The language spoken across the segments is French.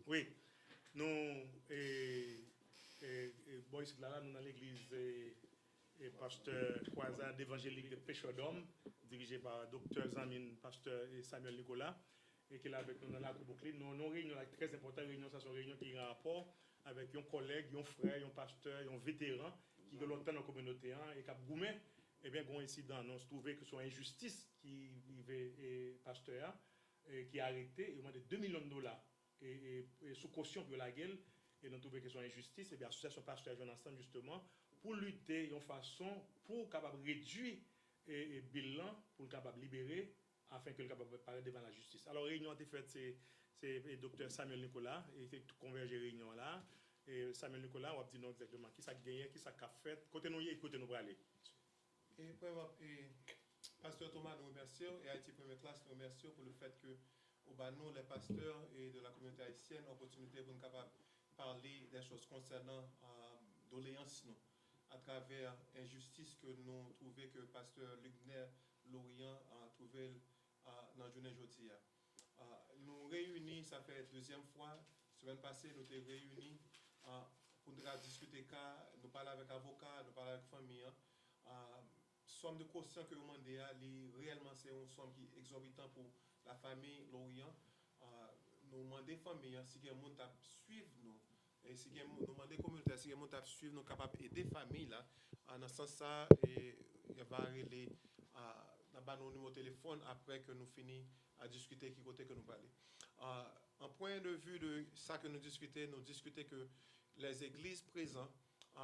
Oui, nous, bon, ici, là, nous dans l'église pasteur croisade évangélique de Pêcheurs d'Hommes, dirigé par docteur Zamin, pasteur Samuel Nicolas, et qui est là avec nous dans la Brooklyn. Nous avons une réunion très importante, réunion, ça, c'est une réunion qui a un rapport avec un collègue, un frère, un pasteur, un vétéran qui est longtemps dans la communauté et qui a goumé. Eh bien, un incident, nous avons trouvé que c'est une injustice qui vivait pasteur, qui a arrêté, il a demandé 2 millions de dollars et sous caution pour la gueule. Et nous trouvons que c'est une injustice. Et bien, l'association pasteur jeune ensemble, justement, pour lutter d'une façon pour capable réduire le bilan, pour capable libérer, afin que le capable parler devant la justice. Alors, réunion a été faite, c'est le docteur Samuel Nicolas, et il convergé réunion là. Et Samuel Nicolas, on va dire exactement qui ça gagné, qui ça a fait, côté nous et côté nous pour aller. Et pasteur Thomas, nous remercions, et Haïti Première Classe, nous remercions pour le fait que nous, les pasteurs et de la communauté haïtienne, l'opportunité pour nous capables parler des choses concernant doléances nous, à travers l'injustice que nous trouvons que le pasteur Lugner Lorient a trouvé dans la journée aujourd'hui. Nous réunis, ça fait la deuxième fois, la semaine passée, nous sommes réunis pour discuter cas, nous parler avec avocats, nous parler avec famille. Somme de caution que vous demandez, réellement c'est une somme qui est exorbitante pour la famille Lorient. Nous demandons aux familles si quelqu'un a suivre nous. Et si nous demandons aux communautés si quelqu'un a suivre nous, capable d'aider les familles là. Dans ce sens, ça, il va aller dans nos numéros de téléphone après que nous finissons à discuter qui côté que nous parlons. En point de vue de ça que nous discutons que les églises présentes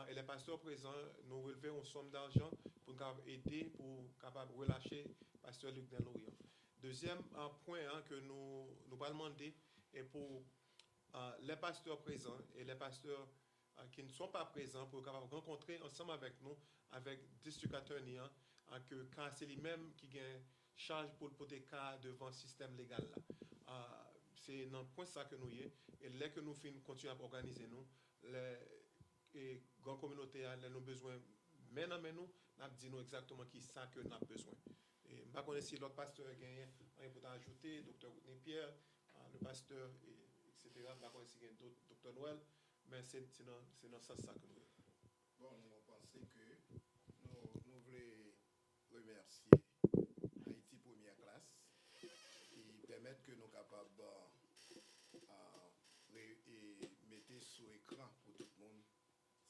et les pasteurs présents nous relevons une somme d'argent pour aider, pour capable relâcher pasteur Luc Delorient. Deuxième point que nous allons demander est pour les pasteurs présents et les pasteurs qui ne sont pas présents pour capable rencontrer ensemble avec nous, avec district attorney, que quand c'est lui-même qui gagne charge pour des cas devant le système légal là. C'est dans le point ça que nous y est. Et là que nous finissons continuer à organiser nous, les grandes communautés nous avons besoin maintenant nous disons exactement qui ça que nous avons besoin. Et je ne sais pas si l'autre pasteur a gagné rien pour ajouter, docteur Whitney Pierre, le pasteur, etc. Je ne sais pas si il y a d'autres, docteur Noël, mais c'est dans ce sens ça que nous avons. Bon, nous pensons que nous voulons remercier Haïti Première Classe qui permettent que nous sommes capables de mettre sur écran pour tout le monde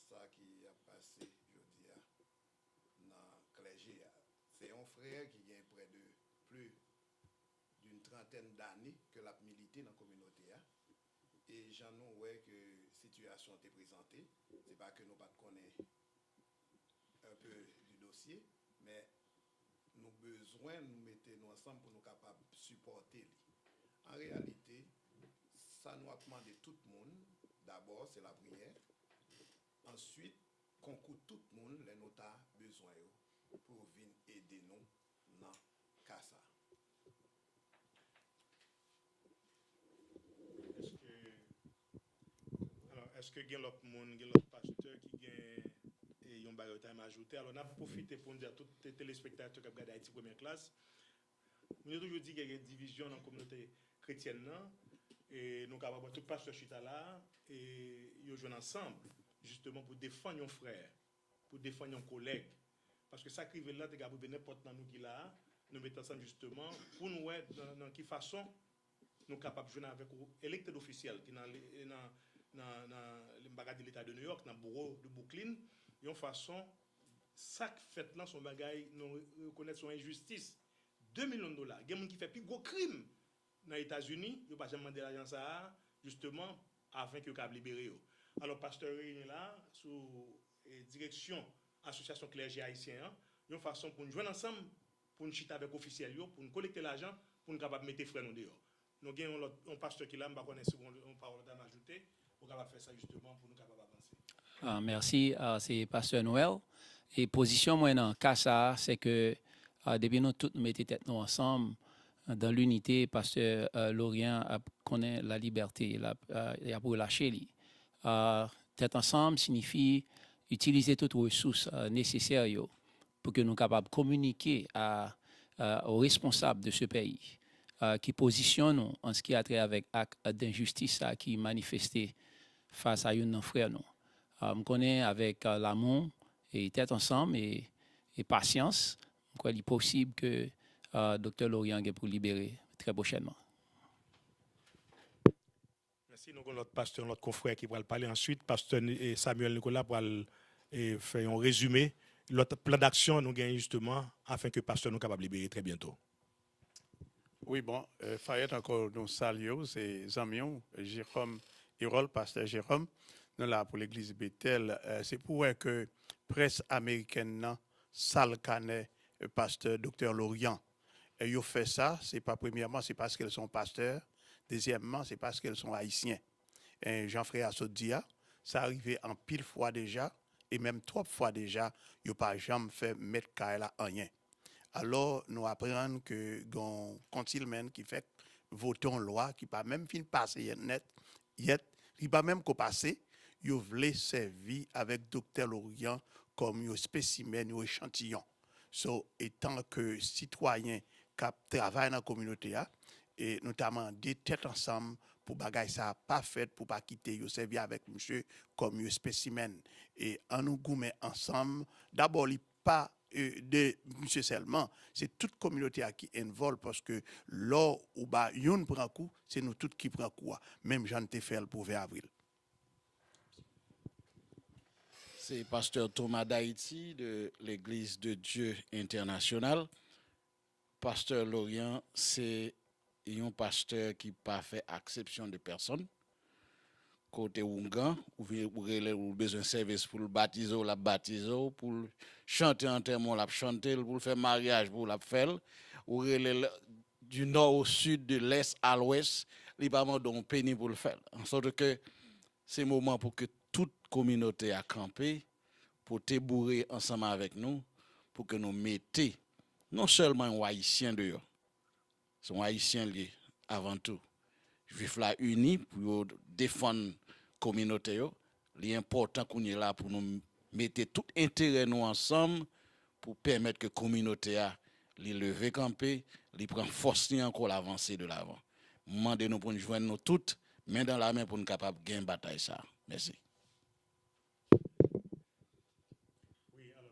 ça qui a passé aujourd'hui dans le clergé. C'est un frère qui a près de plus d'une trentaine d'années que l'a milité dans la communauté. Et j'en ai ouais que la situation est présentée. Ce n'est pas que nous ne connaissons pas un peu du dossier, mais nous avons besoin de nous mettre ensemble pour nous capables de supporter. En réalité, ça nous a demandé tout le monde. D'abord, c'est la prière. Ensuite, concourt tout le monde, les nous avons besoin pour venir aider nous dans le cas. Est-ce que il y a l'autre monde, l'autre pasteur qui a un bagage à ajouter? Alors, on a profité pour dire à tous les téléspectateurs qui regardent Haïti Première Classe. Nous avons toujours dit qu'il y a une division dans la communauté chrétienne. Et nous avons tout pasteur chita là et ils jouent ensemble justement pour défendre nos frères, pour défendre nos collègues. Parce que ça qui est là, c'est que n'importe qui nous qui là, nous mettons ensemble justement pour nous voir dans quelle façon nous sommes capables de jouer avec l'électeur officiel qui est dans le bagage de l'État de New York, dans le bureau de Brooklyn, de une façon, ça fait là son bagage, nous reconnaître son injustice. 2 millions de dollars. Il y a des gens qui font plus gros crime dans les États-Unis, ils n'ont pas jamais demandé l'argent ça, justement, afin qu'ils puissent libérer. Alors, pasteur est là, sous direction Association Clergé Haïtien, de une façon pour nous jouer ensemble, pour nous chiter avec les officiels, pour nous collecter l'argent, pour nous capables de mettre les frères nous dehors. Nous avons un pasteur qui est là, je ne sais pas si on parle d'ajouter, pour capable faire ça justement, pour nous capables d'avancer. Merci, c'est pasteur Noël. Et position moi dans le cas ça, c'est que depuis nous tous nous mettons tête nous ensemble, dans l'unité, pasteur Lorient connaît la liberté, il a pour lâcher lui. Tête ensemble signifie utiliser toutes les ressources nécessaires pour que nous soyons capables de communiquer aux responsables de ce pays qui positionne nous en ce qui a trait avec acte d'injustice qui manifesté face à une frère nous. Je connais avec l'amour et tête ensemble et patience, il est possible que Dr. Lorient ait pour libérer très prochainement. Merci. Nous avons notre pasteur, notre confrère qui va parler ensuite. Pasteur Samuel Nicolas pour faire un résumé. L'autre plan d'action nous gagne justement afin que le pasteur nous capable de libérer très bientôt. Oui, bon, Fayette encore nous saluons, c'est Zamion, Jérôme, Hérol, pasteur Jérôme. Nous là pour l'église Bethel, c'est pour que presse américaine sale canet pasteur Dr. Lorient. Et ils fait ça, c'est pas premièrement, c'est parce qu'elles sont pasteurs. Deuxièmement, c'est parce qu'elles sont haïtiens. Et Jean-Frère Assodia, ça arrivé en pile fois déjà, et même 3 fois déjà, ils n'ont pas jamais fait mettre Kaila en rien. Alors, nous apprenons que un consilmen qui fait voter en loi, qui pas même fin passer net, qui pas même qu'au passé, ils voulaient servir avec Dr. Lorient comme un spécimen, un échantillon. So, étant que citoyens qui travaillent dans la communauté, et notamment des têtes ensemble pour bagaille ça pas fait pour pas quitter yo servir avec monsieur comme un spécimen et en nous goumer ensemble d'abord il pas de monsieur seulement c'est toute communauté qui involve parce que là où ba yon prend coup c'est nous toutes qui prend coup même Jean te fait pour 20 avril. C'est pasteur Thomas d'Haïti de l'Église de Dieu internationale. Pasteur Lorient, c'est un pasteur qui n'a pas fait exception de personne. Côté Ougan, ou besoin de service pour le baptiser, la baptiser, pour chanter en termes, la chanter, pour faire mariage, pour la faire, ou du nord au sud, de l'est à l'ouest, il n'y a pas de pénis pour le faire. En sorte que c'est le moment pour que toute communauté a campé, pour te bourrer ensemble avec nous, pour que nous mettions non seulement un haïtien dehors, c'est un haïtien lié avant tout. Juif là unis pour défendre la communauté. Il est important qu'on est là pour nous mettre tout intérêt nous ensemble pour permettre que la communauté a les lever camper, les prendre force encore l'avancer de l'avant. Demandez nous pour nous joindre nous toutes, main dans la main pour nous capables de gagner bataille ça. Merci. Oui, alors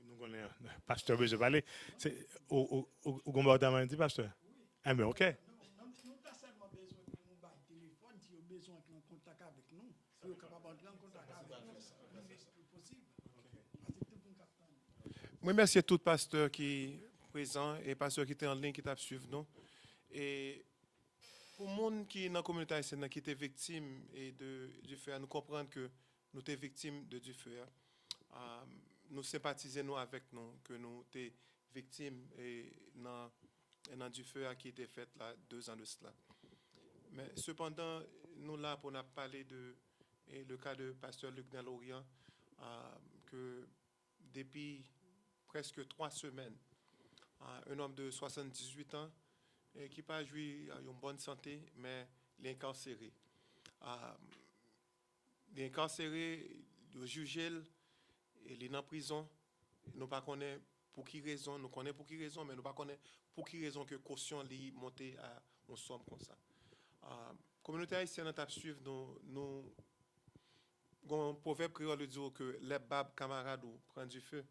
nous connaissons pasteur besoin de parler. C'est au comportement dit pasteur. Ah mais OK. Nous pas seulement besoin de nous battre téléphone, si vous besoin de contact avec nous, si vous capable d'entrer en contact avec nous, c'est possible. Moi, merci à tout pasteur qui est présent et pasteur qui était en ligne, qui t'a suivi nous. Et pour les gens qui sont dans la communauté haïtienne, qui étaient victimes du feu, nous comprenons que nous sommes victimes de du feu. Nous sympathisons avec nous, que nous sommes victimes dans du feu qui était fait là 2 ans de cela. Mais cependant, nous là pour nous parler de le cas de pasteur Luc Lorient, que depuis presque 3 semaines, un homme de 78 ans qui n'a pas joui une bonne santé, mais il est incarcéré. Il est incarcéré, il est jugé, il est en prison. Nous ne connaissons pas pour qui raison, nous connaissons pour qui raison, mais nous ne connaissons pas pour qui raison que caution est montée à une somme comme ça. La communauté haïtienne a suivi nous un proverbe créole dit que les babes camarades prennent du feu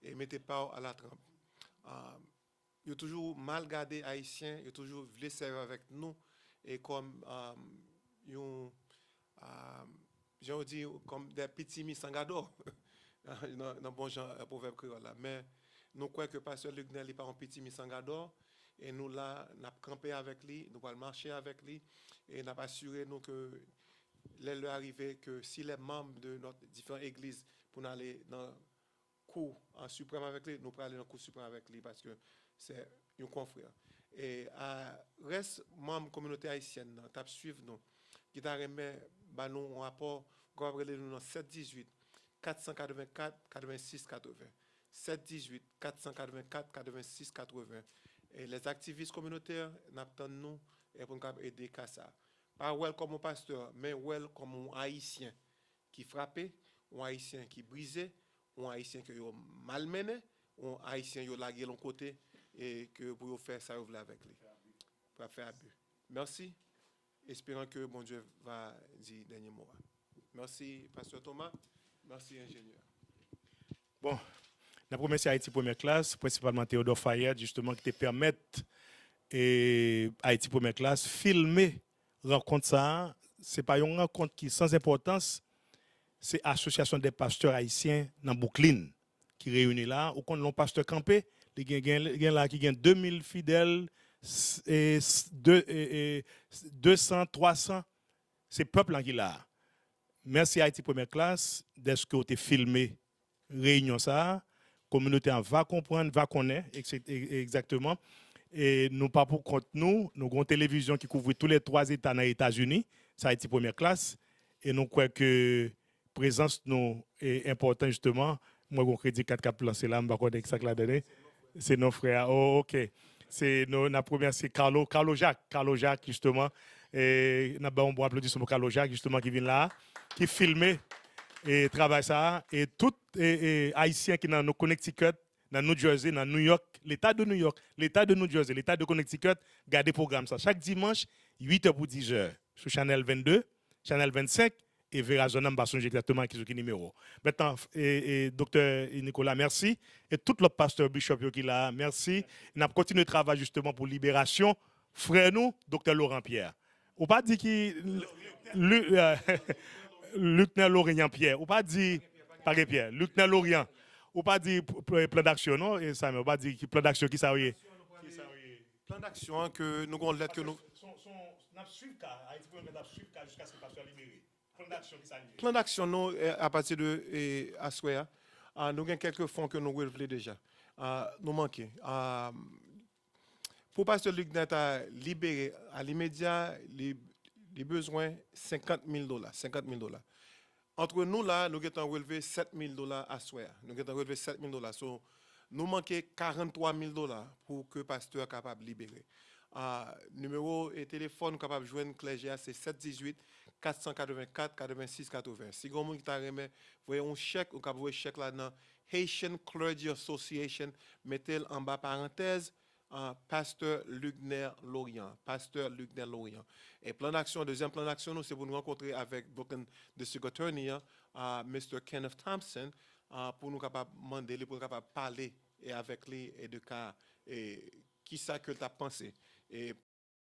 et mettez pas à la trempe. Il y a toujours mal gardé haïtien, il y a toujours voulu servir avec nous et comme j'ai dit comme des petits misangador dans bon genre proverbe créole là. Mais nous croyons que pasteur Luc n'est pas un petit misangador et nous là n'a campé avec lui, nous allons marcher avec lui et n'a assuré nous que l'heure arrivée que si les membres de notre différentes églises pour aller dans cours en suprême avec lui, nous pourrons aller dans le cours suprême avec lui parce que c'est un confrère. Et reste membre communauté haïtienne, t'a suivre nous, qui t'a remis nous un rapport, qu'on va nous dans 718 484 86 80. 718 484 86 80. Et les activistes communautaires n'attendent nous et pour nous aider à ça. Pas well comme un pasteur, mais well comme un haïtien qui frappé, un haïtien qui brisé, un haïtien qui a malmené, un haïtien qui a lagué l'autre côté et que pour faire ça, vous voulez avec lui. pour faire abus. Merci. Espérant que bon Dieu va dire dernier mot. Merci, Pasteur Thomas. Merci, ingénieur. Bon, la première c'est Haïti première classe, principalement Théodore Fayette, justement, qui te permettent et Haïti première classe filmer rencontre ça. C'est pas une rencontre qui sans importance. C'est l'association des pasteurs haïtiens dans Brooklyn qui réunit là. Ou quand l'on pasteur campé, il y a là qui gagne 2000 fidèles, et 200, 300. C'est le peuple qui est là. Merci Haïti première classe d'être que vous avez filmé réunion ça. Communauté va comprendre, va connaître exactement. Et nous pas pour compte nous avons une télévision qui couvre tous les 3 États dans les États-Unis, ça Haïti première classe. Et nous croyons que présence nous est importante justement. Moi, j'ai un crédit 4 cap lancé là, je ne sais pas exactement la donner. C'est nos frères. Oh, ok. C'est la première, c'est Carlo Jacques, justement. Et nous avons un bon applaudissement pour Carlo Jacques, justement, qui vient là, qui filme et travaille ça. Et tout Haïtien qui est dans nos Connecticut, dans New Jersey, dans New York, l'État de New York, l'État de New Jersey, l'État de Connecticut, gardez le programme ça. Chaque dimanche, 8h pour 10h, sur Channel 22, Channel 25, et Verizon, je ne sais pas exactement qui est le numéro. Maintenant, docteur Nicolas, merci. Et tout le pasteur Bishop qui est là, merci. On a continué le travail justement pour libération. Frère nous, docteur Laurent Pierre. On pas dit qui Lieutenant Laurent Pierre. On pas dit pas Pierre, Lieutenant Laurent. On pas dit plan d'action non et ça on pas dit plan d'action qui ça Plan d'action que nous avons lettre que nous jusqu'à ce que pasteur libéré. Plan d'action nous à partir de Aswea, nous avons quelques fonds que nous relevons déjà. Nous manquons. Pour pasteur Luc Net à libérer à l'immédiat les besoins $50,000. $50,000. Entre nous là, nous avons relevé $7,000 à Aswea. Nous avons relevé $7,000. So, nous manquons $43,000 pour que le pasteur soit capable de libérer. Numéro et téléphone capable de joindre Clergé, c'est 718-484-86-80. Si vous voyez un chèque, vous pouvez un chèque là dans Haitian Clergy Association, mettez en bas parenthèse, Pasteur Lugner Lorient. Pasteur Lugner Lorient. Et plan d'action, deuxième plan d'action, c'est pour nous rencontrer avec Brooklyn District Attorney, Mr. Kenneth Thompson, pour nous capables demander, pour nous capables parler et avec lui et de cas et qui ça que tu as pensé. Et